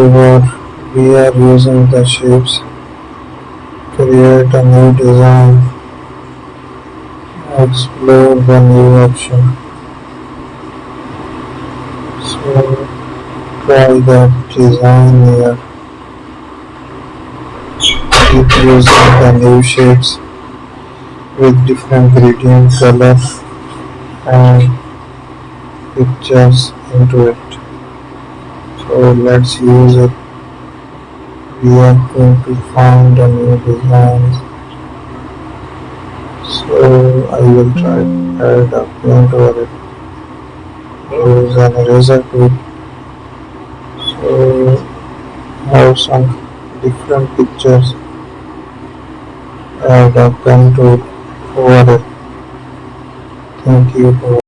However, we are using the shapes, create a new design, explore the new option. So try that design here, keep using the new shapes with different gradient color and pictures into it. So let's use it. We are going to find a new design. So I will try to add a paint over it. Use an eraser tool. So have some different pictures. Add a pen tool over it. Thank you for